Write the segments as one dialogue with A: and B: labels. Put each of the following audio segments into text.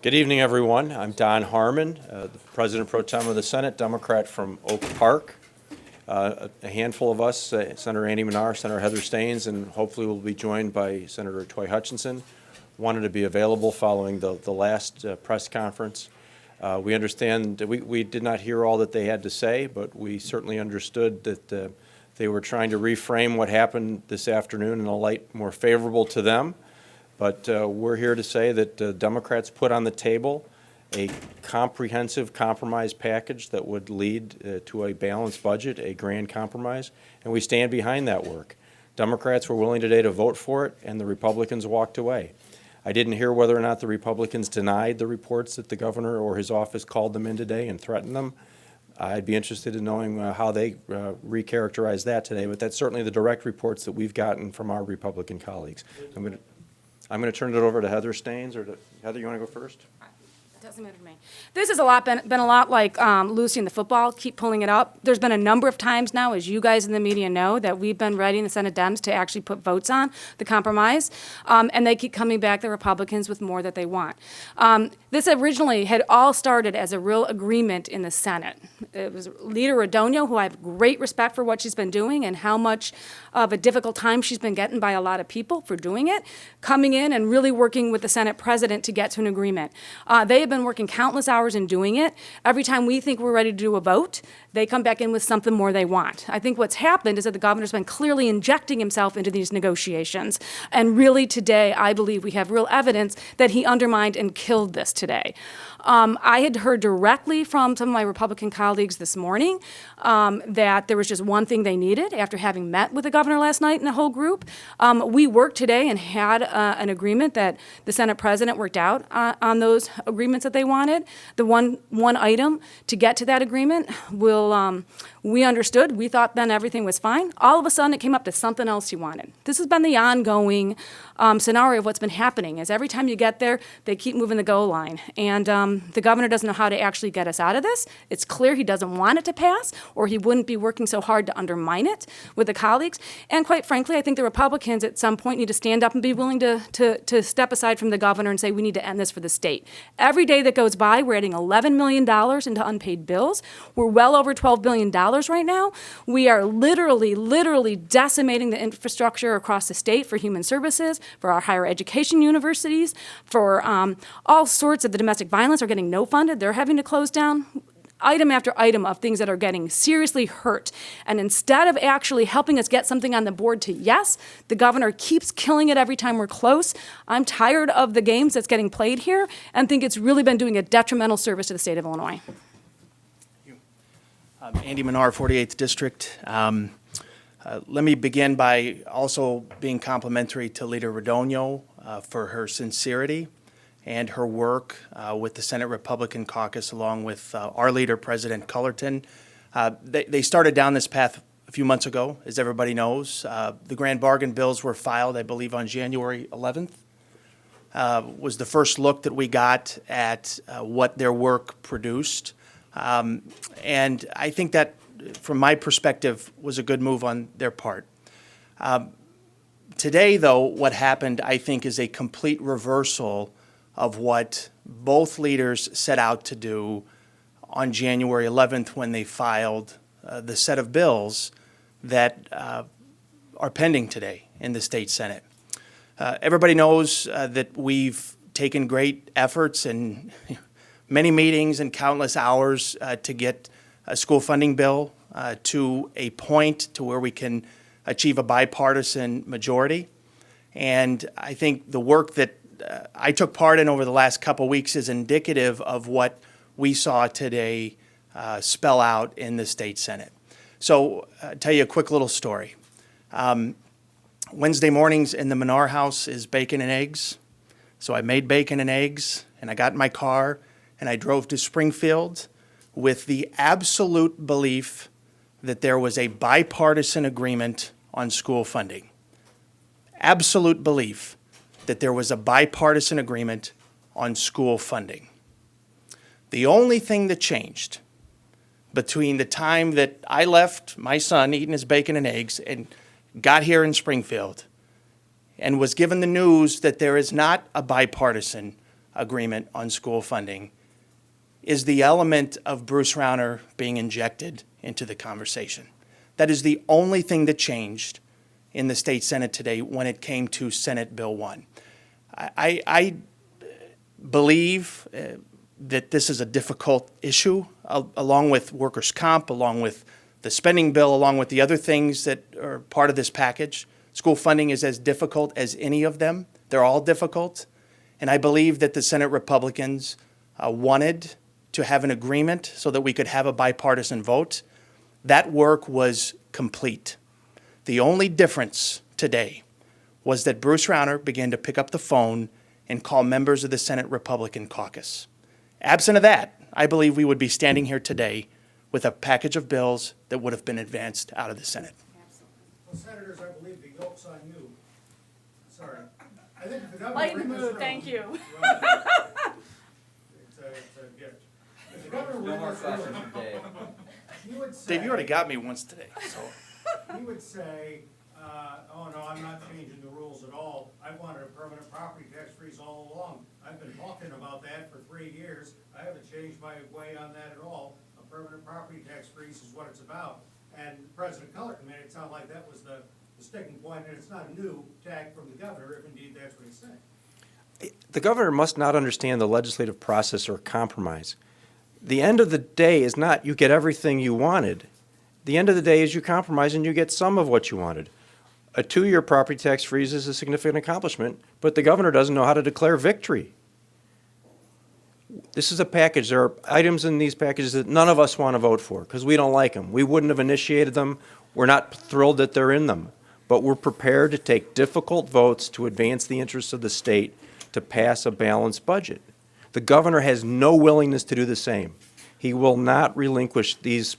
A: Good evening, everyone. I'm Don Harmon, the President Pro Tem of the Senate, Democrat from Oak Park. A handful of us, Senator Andy Manar, Senator Heather Steans, and hopefully we'll be joined by Senator Toi Hutchinson, wanted to be available following the last press conference. We understand that we did not hear all that they had to say, but we certainly understood that they were trying to reframe what happened this afternoon in a light more favorable to them. But we're here to say that Democrats put on the table a comprehensive compromise package that would lead to a balanced budget, a grand compromise, and we stand behind that work. Democrats were willing today to vote for it, and the Republicans walked away. I didn't hear whether or not the Republicans denied the reports that the governor or his office called them in today and threatened them. I'd be interested in knowing how they recharacterize that today, but that's certainly the direct reports that we've gotten from our Republican colleagues. I'm going to turn it over to Heather Steans, or Heather, you want to go first?
B: It doesn't matter to me. This has been a lot like Lucy in the football, keep pulling it up. There's been a number of times now, as you guys in the media know, that we've been ready in the Senate Dems to actually put votes on the compromise, and they keep coming back, the Republicans, with more that they want. This originally had all started as a real agreement in the Senate. It was Leader Rauner, who I have great respect for what she's been doing and how much of a difficult time she's been getting by a lot of people for doing it, coming in and really working with the Senate President to get to an agreement. They have been working countless hours in doing it. Every time we think we're ready to do a vote, they come back in with something more they want. I think what's happened is that the governor's been clearly injecting himself into these negotiations. And really today, I believe we have real evidence that he undermined and killed this today. I had heard directly from some of my Republican colleagues this morning that there was just one thing they needed after having met with the governor last night and the whole group. We worked today and had an agreement that the Senate President worked out on those agreements that they wanted. The one item to get to that agreement we understood. We thought then everything was fine. All of a sudden, it came up to something else he wanted. This has been the ongoing scenario of what's been happening, is every time you get there, they keep moving the goal line. And the governor doesn't know how to actually get us out of this. It's clear he doesn't want it to pass, or he wouldn't be working so hard to undermine it with the colleagues. And quite frankly, I think the Republicans at some point need to stand up and be willing to step aside from the governor and say, we need to end this for the state. Every day that goes by, we're adding $11 million into unpaid bills. We're well over $12 billion right now. We are literally decimating the infrastructure across the state for human services, for our higher education universities, for all sorts of the domestic violence are getting no funded. They're having to close down. Item after item of things that are getting seriously hurt. And instead of actually helping us get something on the board to yes, the governor keeps killing it every time we're close. I'm tired of the games that's getting played here and think it's really been doing a detrimental service to the state of Illinois.
C: Andy Manar, 48th District. Let me begin by also being complimentary to Leader Rauner for her sincerity and her work with the Senate Republican caucus, along with our leader, President Cullerton. They started down this path a few months ago, as everybody knows. The grand bargain bills were filed, I believe, on January 11th. Was the first look that we got at what their work produced. And I think that, from my perspective, was a good move on their part. Today, though, what happened, I think, is a complete reversal of what both leaders set out to do on January 11th when they filed the set of bills that are pending today in the state Senate. Everybody knows that we've taken great efforts and many meetings and countless hours to get a school funding bill to a point to where we can achieve a bipartisan majority. And I think the work that I took part in over the last couple weeks is indicative of what we saw today spell out in the state Senate. So I'll tell you a quick little story. Wednesday mornings in the Manar house is bacon and eggs. So I made bacon and eggs, and I got in my car, and I drove to Springfield with the absolute belief that there was a bipartisan agreement on school funding. Absolute belief that there was a bipartisan agreement on school funding. The only thing that changed between the time that I left my son eating his bacon and eggs and got here in Springfield and was given the news that there is not a bipartisan agreement on school funding is the element of Bruce Rauner being injected into the conversation. That is the only thing that changed in the state Senate today when it came to Senate Bill 1. I believe that this is a difficult issue, along with workers' comp, along with the spending bill, along with the other things that are part of this package. School funding is as difficult as any of them. They're all difficult. And I believe that the Senate Republicans wanted to have an agreement so that we could have a bipartisan vote. That work was complete. The only difference today was that Bruce Rauner began to pick up the phone and call members of the Senate Republican caucus. Absent of that, I believe we would be standing here today with a package of bills that would have been advanced out of the Senate.
D: Well, Senators, I believe the yoke's on you. Sorry. I think if the governor.
B: Lighten the
D: read this
B: mood,
D: room-
B: thank you.
D: It's a gift. If the governor read this room, he would say.
C: Dave, you already got me once today, so.
D: He would say, oh, no, I'm not changing the rules at all. I've wanted a permanent property tax freeze all along. I've been talking about that for 3 years. I haven't changed my way on that at all. A permanent property tax freeze is what it's about. And President Cullerton made it sound like that was the sticking point, and it's not a new tag from the governor, if indeed that's what he's saying.
A: The governor must not understand the legislative process or compromise. The end of the day is not you get everything you wanted. The end of the day is you compromise and you get some of what you wanted. A 2-year property tax freeze is a significant accomplishment, but the governor doesn't know how to declare victory. This is a package. There are items in these packages that none of us want to vote for because we don't like them. We wouldn't have initiated them. We're not thrilled that they're in them. But we're prepared to take difficult votes to advance the interests of the state to pass a balanced budget. The governor has no willingness to do the same. He will not relinquish these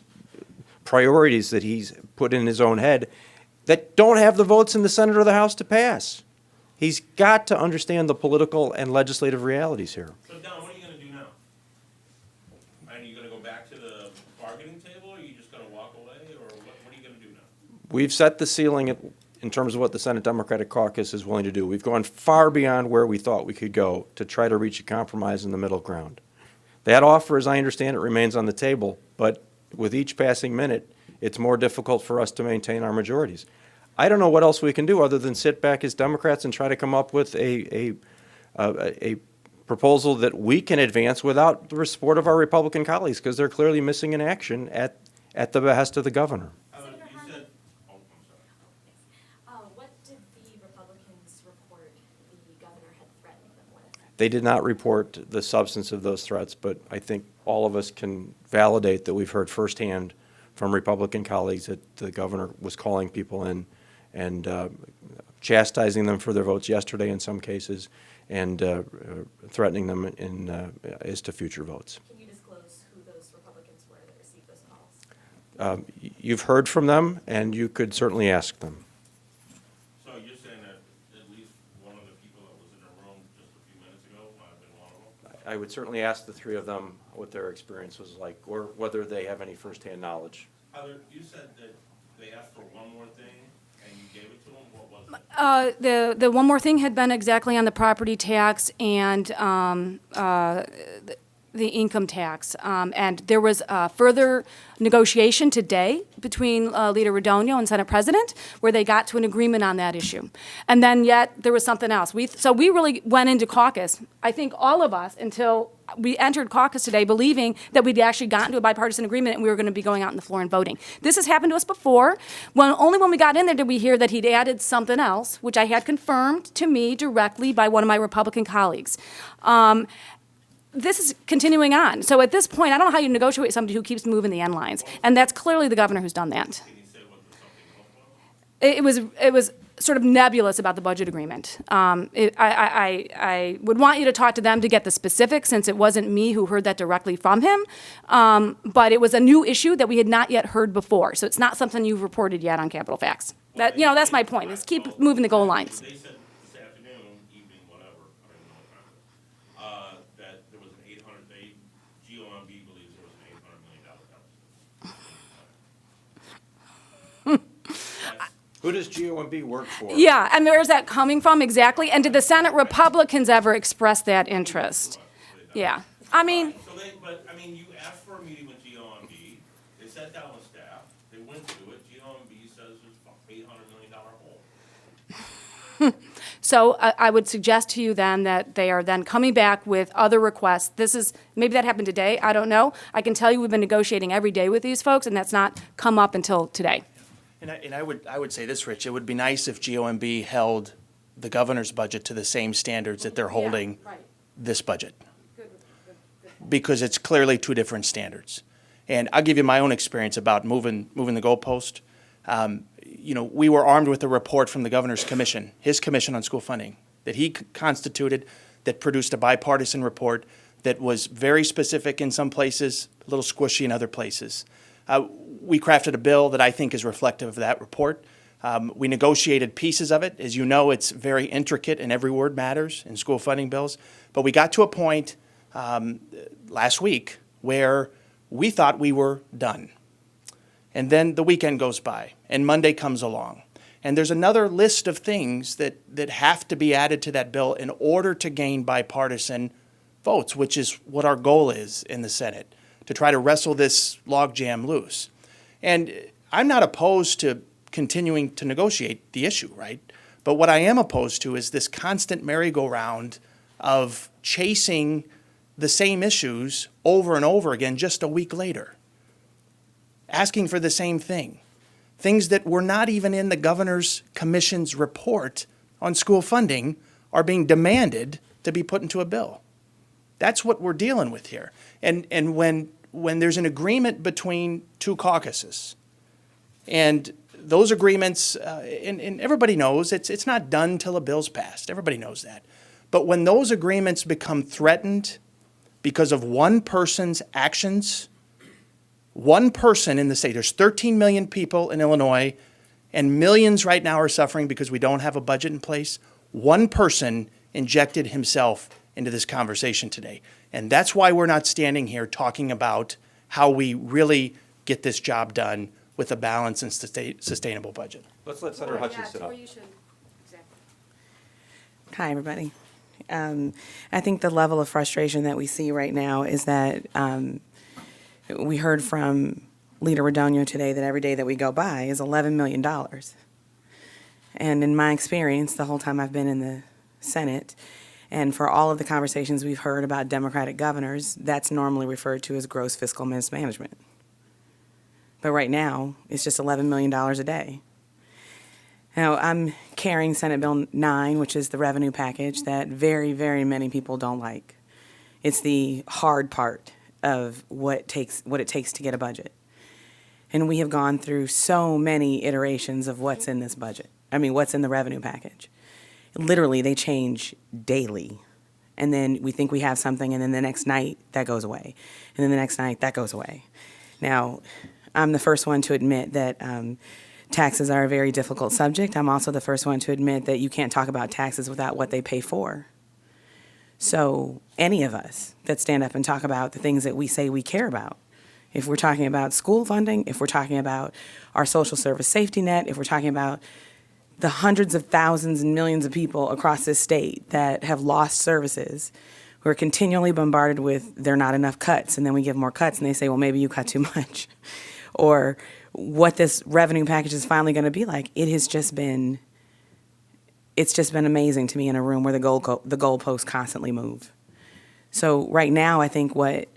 A: priorities that he's put in his own head that don't have the votes in the Senate or the House to pass. He's got to understand the political and legislative realities here.
E: So Don, what are you gonna do now? Are you gonna go back to the bargaining table, or are you just gonna walk away, or what are you gonna do now?
A: We've set the ceiling in terms of what the Senate Democratic Caucus is willing to do. We've gone far beyond where we thought we could go to try to reach a compromise in the middle ground. That offer, as I understand it, remains on the table, but with each passing minute, it's more difficult for us to maintain our majorities. I don't know what else we can do other than sit back as Democrats and try to come up with a proposal that we can advance without the support of our Republican colleagues, because they're clearly missing in action at the behest of the governor.
E: You said, oh, I'm sorry.
F: What did the Republicans report the governor had threatened them with?
A: They did not report the substance of those threats, but I think all of us can validate that we've heard firsthand from Republican colleagues that the governor was calling people in and chastising them for their votes yesterday in some cases, and threatening them as to future votes.
F: Can you disclose who those Republicans were that received those calls?
A: You've heard from them, and you could certainly ask them.
E: So you're saying that at least one of the people that was in the room just a few minutes ago might have been one of them?
A: I would certainly ask the three of them what their experience was like, or whether they have any firsthand knowledge.
E: You said that they asked for one more thing, and you gave it to them, what was it?
B: The one more thing had been exactly on the property tax and the income tax. And there was further negotiation today between Leader Radonio and Senate President, where they got to an agreement on that issue. And then yet, there was something else. So we really went into caucus, I think all of us, until we entered caucus today, believing that we'd actually gotten to a bipartisan agreement and we were going to be going out on the floor and voting. This has happened to us before. Only when we got in there did we hear that he'd added something else, which I had confirmed to me directly by one of my Republican colleagues. This is continuing on. So at this point, I don't know how you negotiate with somebody who keeps moving the end lines. And that's clearly the governor who's done that.
E: Can you say what the something else was?
B: It was sort of nebulous about the budget agreement. I would want you to talk to them to get the specifics, since it wasn't me who heard that directly from him. But it was a new issue that we had not yet heard before. So it's not something you've reported yet on Capitol Facts. That's my point, is keep moving the goal lines.
E: They said this afternoon, evening, whatever, I don't even know what time it is, that there was an GOMB believes there was an $800 million deficit.
A: Who does GOMB work for?
B: Yeah, and where is that coming from exactly? And did the Senate Republicans ever express that interest? Yeah, I mean,
E: So you asked for a meeting with GOMB, they sat down with staff, they went through it, GOMB says it's a $800 million hole.
B: so I would suggest to you then that they are then coming back with other requests. Maybe that happened today, I don't know. I can tell you we've been negotiating every day with these folks, and that's not come up until today.
C: And I would say this, Rich, it would be nice if GOMB held the governor's budget to the same standards that they're holding
B: right.
C: this budget. Because it's clearly two different standards. And I'll give you my own experience about moving the goalpost. We were armed with a report from the governor's commission, his commission on school funding, that he constituted, that produced a bipartisan report that was very specific in some places, a little squishy in other places. We crafted a bill that I think is reflective of that report. We negotiated pieces of it. As you know, it's very intricate and every word matters in school funding bills. But we got to a point last week where we thought we were done. And then the weekend goes by and Monday comes along. And there's another list of things that have to be added to that bill in order to gain bipartisan votes, which is what our goal is in the Senate, to try to wrestle this logjam loose. And I'm not opposed to continuing to negotiate the issue, right? But what I am opposed to is this constant merry-go-round of chasing the same issues over and over again just a week later, asking for the same thing, things that were not even in the governor's commission's report on school funding are being demanded to be put into a bill. That's what we're dealing with here. And when there's an agreement between two caucuses, and those agreements, and everybody knows it's not done till a bill's passed. Everybody knows that. But when those agreements become threatened because of one person's actions, one person in the state, there's 13 million people in Illinois, and millions right now are suffering because we don't have a budget in place. One person injected himself into this conversation today. And that's why we're not standing here talking about how we really get this job done with a balanced and sustainable budget.
A: Let's let Senator Hutchinson up.
G: Hi, everybody. I think the level of frustration that we see right now is that we heard from Leader Radonio today that every day that we go by is $11 million. And in my experience, the whole time I've been in the Senate, and for all of the conversations we've heard about Democratic governors, that's normally referred to as gross fiscal mismanagement. But right now, it's just $11 million a day. Now, I'm carrying Senate Bill 9, which is the revenue package that very, very many people don't like. It's the hard part of what it takes to get a budget. And we have gone through so many iterations of what's in this budget. What's in the revenue package. Literally, they change daily. And then we think we have something, and then the next night, that goes away. And then the next night, that goes away. Now, I'm the first one to admit that taxes are a very difficult subject. I'm also the first one to admit that you can't talk about taxes without what they pay for. So any of us that stand up and talk about the things that we say we care about, if we're talking about school funding, if we're talking about our social service safety net, if we're talking about the hundreds of thousands and millions of people across this state that have lost services, who are continually bombarded with there are not enough cuts, and then we give more cuts, and they say, well, maybe you cut too much. Or what this revenue package is finally going to be like. It's just been amazing to me in a room where the goalposts constantly move. So right now, I think what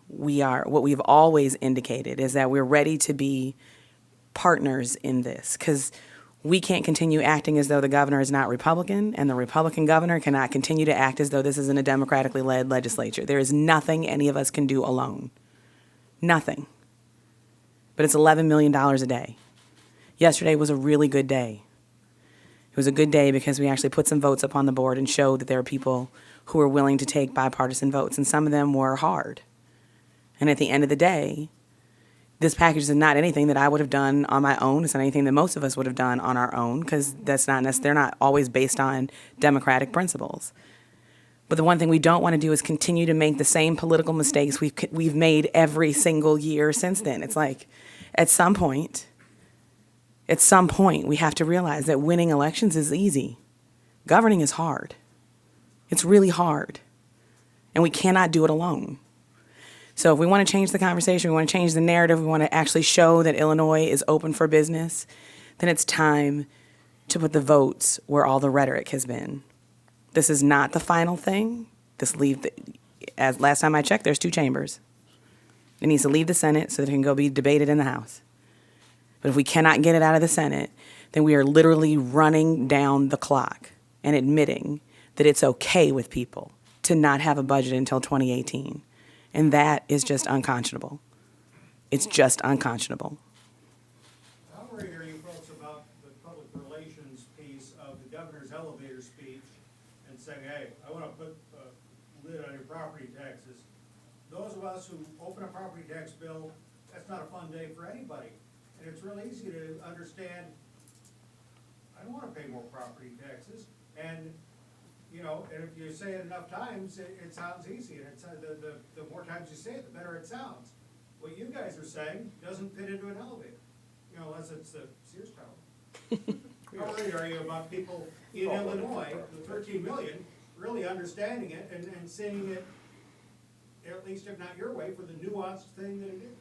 G: we've always indicated is that we're ready to be partners in this, because we can't continue acting as though the governor is not Republican, and the Republican governor cannot continue to act as though this isn't a democratically led legislature. There is nothing any of us can do alone. Nothing. But it's $11 million a day. Yesterday was a really good day. It was a good day because we actually put some votes up on the board and showed that there are people who are willing to take bipartisan votes, and some of them were hard. And at the end of the day, this package is not anything that I would have done on my own. It's not anything that most of us would have done on our own, because they're not always based on democratic principles. But the one thing we don't want to do is continue to make the same political mistakes we've made every single year since then. It's like, at some point, At some point, we have to realize that winning elections is easy. Governing is hard. It's really hard. And we cannot do it alone. So if we want to change the conversation, we want to change the narrative, we want to actually show that Illinois is open for business, then it's time to put the votes where all the rhetoric has been. This is not the final thing. As last time I checked, there's 2 chambers. It needs to leave the Senate so that it can go be debated in the House. But if we cannot get it out of the Senate, then we are literally running down the clock and admitting that it's okay with people to not have a budget until 2018. And that is just unconscionable. It's just unconscionable.
D: How worried are you folks about the public relations piece of the governor's elevator speech and saying, hey, I want to put a lid on your property taxes? Those of us who open a property tax bill, that's not a fun day for anybody. And it's really easy to understand, I don't want to pay more property taxes. And, you know, and if you say it enough times, it sounds easy. And it's, the more times you say it, the better it sounds. What you guys are saying doesn't fit into an elevator, you know, unless it's the Sears Tower. How worried are you about people in Illinois, the 13 million, really understanding it and seeing it, at least if not your way, for the nuanced thing that it is?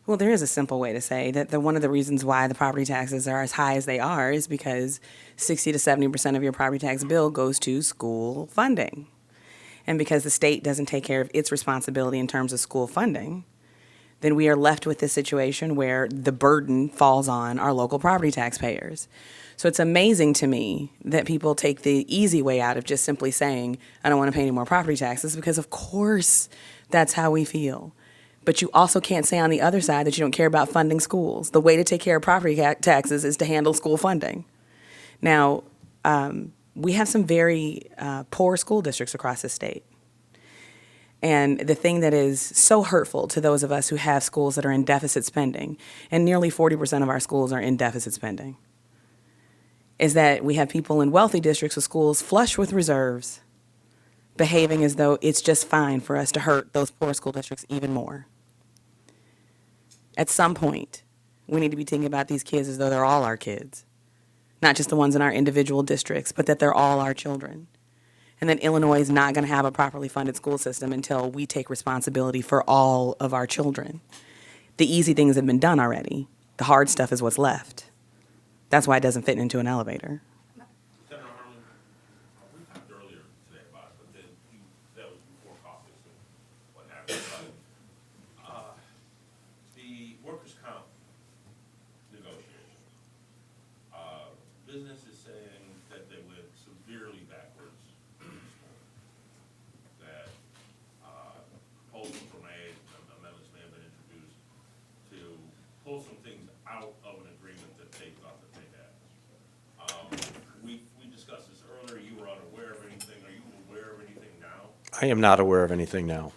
G: Well, there is a simple way to say that one of the reasons why the property taxes are as high as they are is because 60 to 70% of your property tax bill goes to school funding. And because the state doesn't take care of its responsibility in terms of school funding, then we are left with this situation where the burden falls on our local property taxpayers. So it's amazing to me that people take the easy way out of just simply saying, I don't want to pay any more property taxes, because of course that's how we feel. But you also can't say on the other side that you don't care about funding schools. The way to take care of property taxes is to handle school funding. Now, we have some very poor school districts across the state. And the thing that is so hurtful to those of us who have schools that are in deficit spending, and nearly 40% of our schools are in deficit spending, is that we have people in wealthy districts with schools flush with reserves behaving as though it's just fine for us to hurt those poor school districts even more. At some point, we need to be thinking about these kids as though they're all our kids, not just the ones in our individual districts, but that they're all our children. And that Illinois is not going to have a properly funded school system until we take responsibility for all of our children. The easy things have been done already. The hard stuff is what's left. That's why it doesn't fit into an elevator.
E: Senator Harmon, we talked earlier today about it, but then that was before caucus and what happened. But, the workers' comp negotiation, business is saying that they went severely backwards in this point. That proposals were made, amendments may have been introduced to pull some things out of an agreement that they thought that they had. We discussed this earlier. You were unaware of anything. Are you aware of anything now?
A: I am not aware of anything now.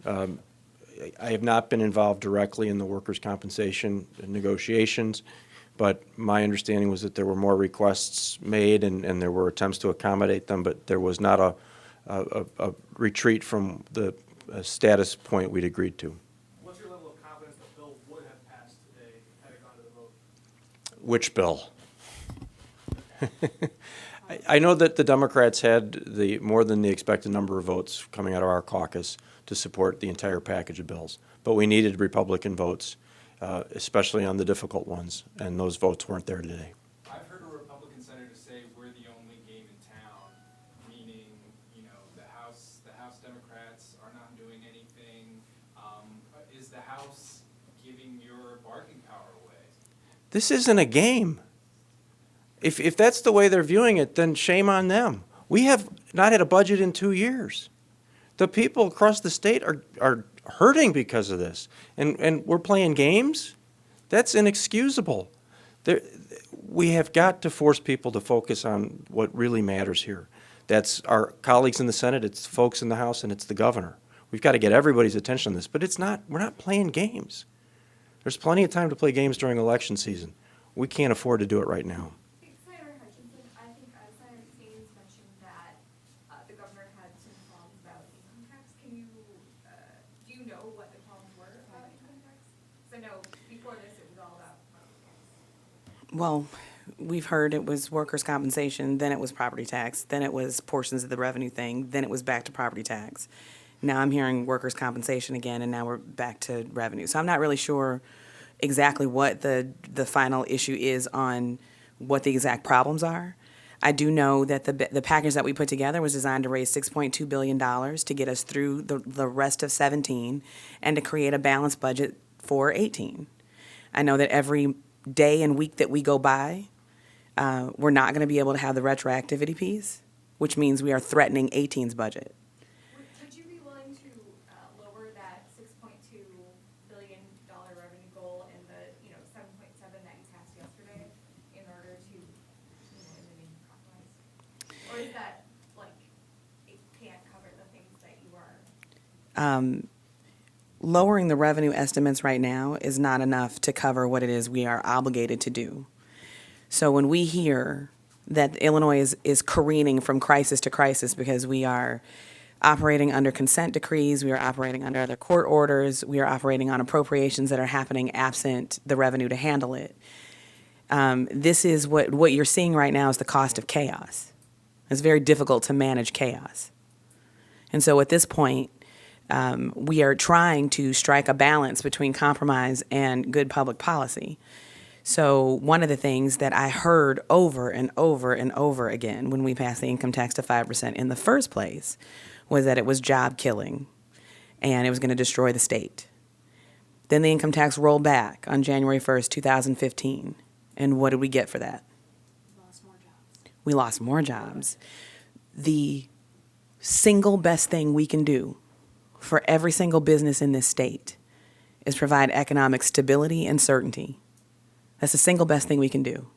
A: I have not been involved directly in the workers' compensation negotiations, but my understanding was that there were more requests made and there were attempts to accommodate them, but there was not a retreat from the status point we'd agreed to.
H: What's your level of confidence the bill would have passed today had it gone to the vote?
A: Which bill? I know that the Democrats had more than the expected number of votes coming out of our caucus to support the entire package of bills, but we needed Republican votes, especially on the difficult ones, and those votes weren't there today.
H: I've heard a Republican senator say we're the only game in town, meaning, you know, the House Democrats are not doing anything. Is the House giving your bargaining power away?
A: This isn't a game. If that's the way they're viewing it, then shame on them. We have not had a budget in 2 years. The people across the state are hurting because of this. And we're playing games? That's inexcusable. We have got to force people to focus on what really matters here. That's our colleagues in the Senate, it's folks in the House, and it's the governor. We've got to get everybody's attention on this, but we're not playing games. There's plenty of time to play games during election season. We can't afford to do it right now.
F: Senator Hutchinson, I think Senator Steans mentioned that the governor had some qualms about income tax. Do you know what the qualms were about income tax? So I know before this it was all about property tax.
G: Well, we've heard it was workers' compensation, then it was property tax, then it was portions of the revenue thing, then it was back to property tax. Now I'm hearing workers' compensation again, and now we're back to revenue. So I'm not really sure exactly what the final issue is on what the exact problems are. I do know that the package that we put together was designed to raise $6.2 billion to get us through the rest of 17 and to create a balanced budget for 18. I know that every day and week that we go by, we're not going to be able to have the retroactivity piece, which means we are threatening 18's budget.
F: Would you be willing to lower that $6.2 billion revenue goal and the, 7.7 that you passed yesterday in order to, in the name of compromise? Or is that, it can't cover the things that you are?
G: Lowering the revenue estimates right now is not enough to cover what it is we are obligated to do. So when we hear that Illinois is careening from crisis to crisis because we are operating under consent decrees, we are operating under other court orders, we are operating on appropriations that are happening absent the revenue to handle it, this is what you're seeing right now is the cost of chaos. It's very difficult to manage chaos. And so at this point, we are trying to strike a balance between compromise and good public policy. So one of the things that I heard over and over and over again when we passed the income tax to 5% in the first place was that it was job killing and it was going to destroy the state. Then the income tax rolled back on January 1st, 2015. And what did we get for that? We lost more jobs. The single best thing we can do for every single business in this state is provide economic stability and certainty. That's the single best thing we can do.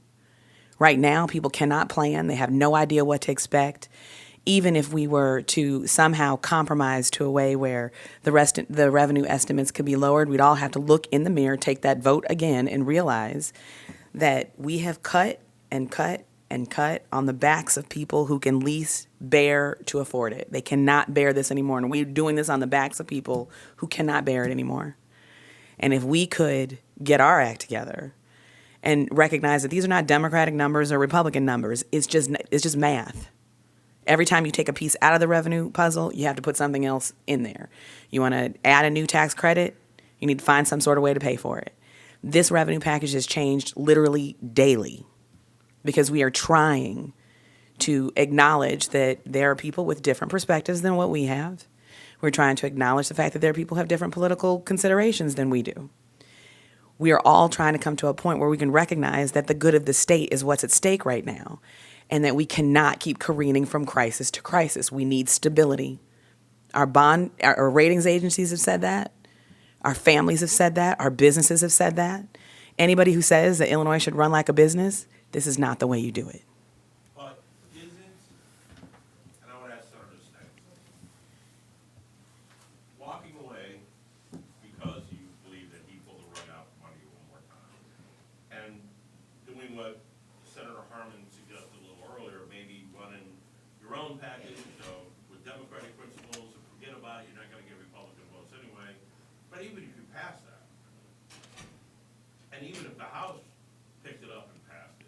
G: Right now, people cannot plan. They have no idea what to expect. Even if we were to somehow compromise to a way where the revenue estimates could be lowered, we'd all have to look in the mirror, take that vote again, and realize that we have cut and cut and cut on the backs of people who can least bear to afford it. They cannot bear this anymore, and we're doing this on the backs of people who cannot bear it anymore. And if we could get our act together and recognize that these are not Democratic numbers or Republican numbers, it's just math. Every time you take a piece out of the revenue puzzle, you have to put something else in there. You want to add a new tax credit, you need to find some sort of way to pay for it. This revenue package has changed literally daily because we are trying to acknowledge that there are people with different perspectives than what we have. We're trying to acknowledge the fact that there are people who have different political considerations than we do. We are all trying to come to a point where we can recognize that the good of the state is what's at stake right now, and that we cannot keep careening from crisis to crisis. We need stability. Our ratings agencies have said that. Our families have said that. Our businesses have said that. Anybody who says that Illinois should run like a business, this is not the way you do it.
E: But isn't, and I would ask Senator Steans, walking away because you believe that he pulled the rug out from under you one more time, and doing what Senator Harmon suggested a little earlier, maybe running your own package with Democratic principles and forget about it, you're not going to get Republican votes anyway. But even if you pass that, and even if the House picked it up and passed it,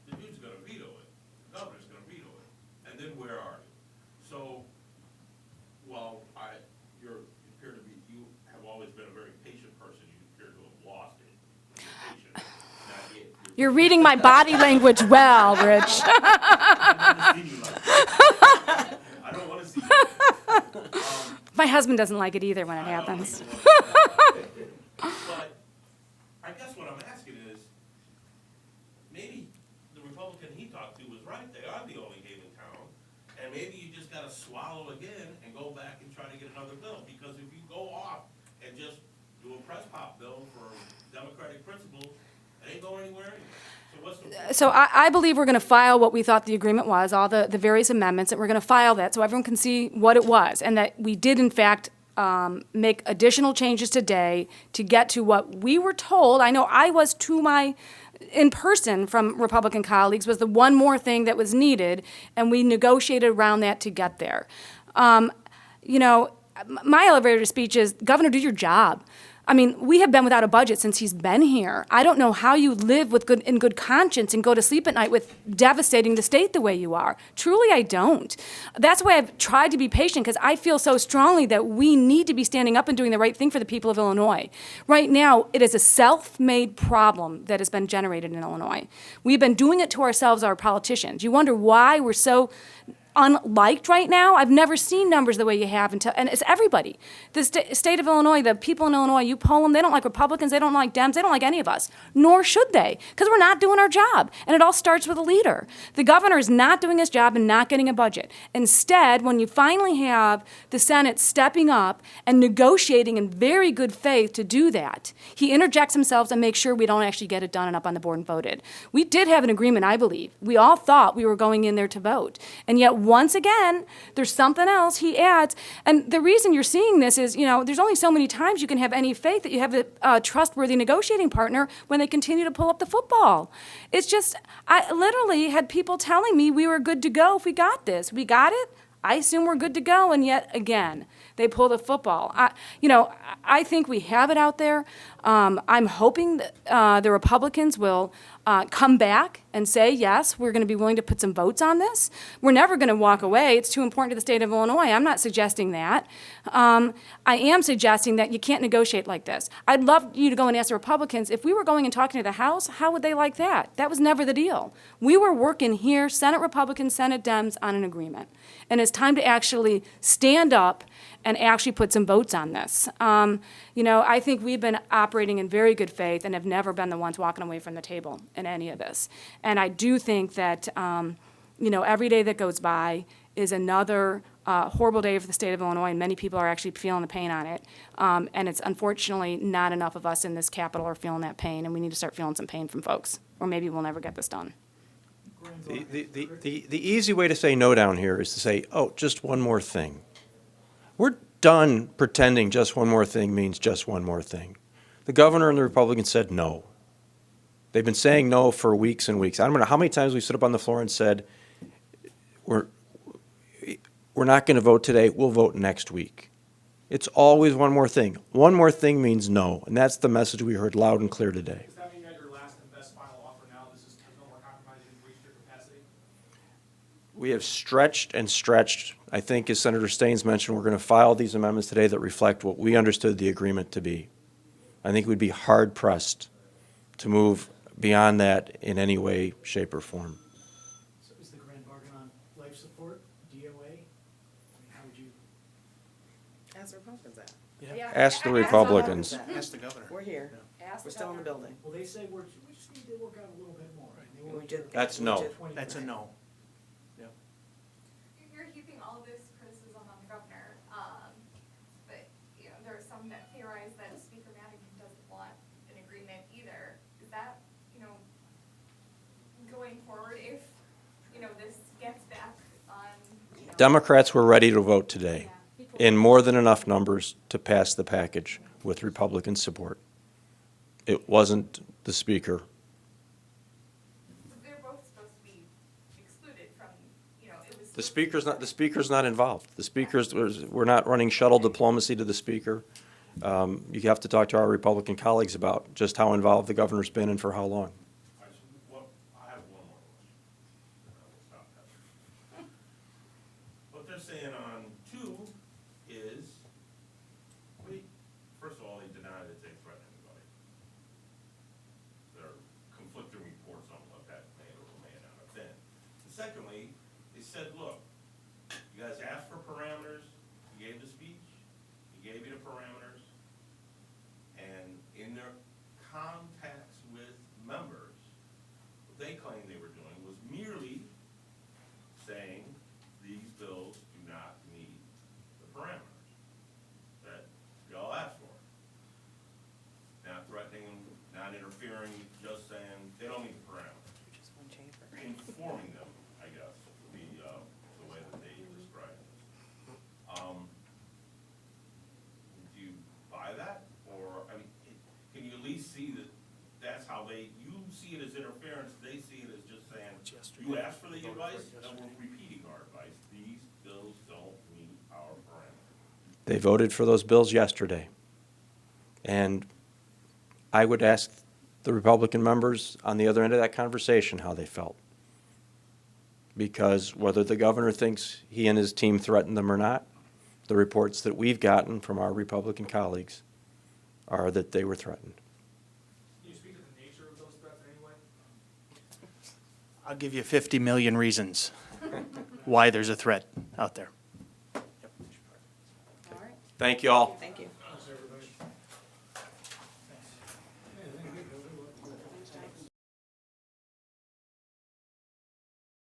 E: the dude's going to veto it, the governor's going to veto it, and then where are you? So, while you appear to be, you have always been a very patient person, you appear to have lost it. Patient, not yet.
B: You're reading my body language well, Rich.
E: I don't want to see you.
B: My husband doesn't like it either when it happens.
E: But I guess what I'm asking is, maybe the Republican he talked to was right, they are the only game in town, and maybe you just gotta swallow again and go back and try to get another bill, because if you go off and just do a press pop bill for Democratic principles, it ain't going anywhere anyway. So what's the...
B: So I believe we're going to file what we thought the agreement was, all the various amendments, and we're going to file that so everyone can see what it was, and that we did, in fact, make additional changes today to get to what we were told. I know I was to my, in person from Republican colleagues, was the one more thing that was needed, and we negotiated around that to get there. My elevator speech is, Governor, do your job. I mean, we have been without a budget since he's been here. I don't know how you live in good conscience and go to sleep at night with devastating the state the way you are. Truly, I don't. That's why I've tried to be patient, because I feel so strongly that we need to be standing up and doing the right thing for the people of Illinois. Right now, it is a self-made problem that has been generated in Illinois. We've been doing it to ourselves, our politicians. You wonder why we're so unliked right now. I've never seen numbers the way you have and it's everybody. The state of Illinois, the people in Illinois, you poll them, they don't like Republicans, they don't like Dems, they don't like any of us, nor should they, because we're not doing our job. And it all starts with a leader. The governor is not doing his job and not getting a budget. Instead, when you finally have the Senate stepping up and negotiating in very good faith to do that, he interjects himself and makes sure we don't actually get it done and up on the board and voted. We did have an agreement, I believe. We all thought we were going in there to vote. And yet, once again, there's something else he adds. And the reason you're seeing this is, there's only so many times you can have any faith that you have a trustworthy negotiating partner when they continue to pull up the football. It's just, I literally had people telling me we were good to go if we got this. We got it. I assume we're good to go, and yet again, they pull the football. I think we have it out there. I'm hoping that the Republicans will come back and say, yes, we're going to be willing to put some votes on this. We're never going to walk away. It's too important to the state of Illinois. I'm not suggesting that. I am suggesting that you can't negotiate like this. I'd love you to go and ask the Republicans, if we were going and talking to the House, how would they like that? That was never the deal. We were working here, Senate Republicans, Senate Dems, on an agreement. And it's time to actually stand up and actually put some votes on this. I think we've been operating in very good faith and have never been the ones walking away from the table in any of this. And I do think that, every day that goes by is another horrible day for the state of Illinois, and many people are actually feeling the pain on it. And it's unfortunately not enough of us in this Capitol are feeling that pain, and we need to start feeling some pain from folks, or maybe we'll never get this done.
A: The easy way to say no down here is to say, oh, just one more thing. We're done pretending just one more thing means just one more thing. The governor and the Republicans said no. They've been saying no for weeks and weeks. I don't know how many times we stood up on the floor and said, we're not going to vote today, we'll vote next week. It's always one more thing. One more thing means no, and that's the message we heard loud and clear today.
H: Does that mean that your last and best final offer now, this is no more compromise, you've reached your capacity?
A: We have stretched and stretched. I think, as Senator Steans mentioned, we're going to file these amendments today that reflect what we understood the agreement to be. I think we'd be hard-pressed to move beyond that in any way, shape, or form.
I: So is the grand bargain on life support, DOA? I mean, how would you?
G: Ask the Republicans that.
A: Ask the Republicans.
C: Ask the governor.
G: We're here. We're still in the building.
I: Well, they say we just need to work out a little bit more. And they
G: We
I: want
G: did-
A: That's no.
I: 20
C: That's a
I: grand.
C: no.
F: You're heaping all this criticism on the governor, but, there are some that theorize that Speaker Madigan doesn't want an agreement either. Is that, going forward, if, this gets back on,
A: Democrats were ready to vote today in more than enough numbers to pass the package with Republican support. It wasn't the Speaker.
F: they're both supposed to be excluded from, it was.
A: The Speaker's not involved. We're not running shuttle diplomacy to the Speaker. You have to talk to our Republican colleagues about just how involved the governor's been and for how long.
E: I have one more question. And I will stop that. What they're saying on 2 is, first of all, they deny that they threaten anybody. There are conflicting reports on what that may or may not have been. And secondly, they said, look, you guys asked for parameters, you gave the speech, you gave me the parameters, and in their contacts with members, what they claimed they were doing was merely saying these bills do not meet the parameters that y'all asked for. Not threatening, not interfering, just saying they don't meet the parameters.
G: Just one chamber.
E: Informing them, I guess, would be the way that they describe it. Do you buy that? Or, can you at least see that that's how you see it as interference, they see it as just saying, you asked for the advice, and we're repeating our advice. These bills don't meet our parameters.
A: They voted for those bills yesterday. And I would ask the Republican members on the other end of that conversation how they felt. Because whether the governor thinks he and his team threatened them or not, the reports that we've gotten from our Republican colleagues are that they were threatened.
H: Can you speak to the nature of those threats anyway?
C: I'll give you 50 million reasons why there's a threat out there.
A: Thank you all.
G: Thank you.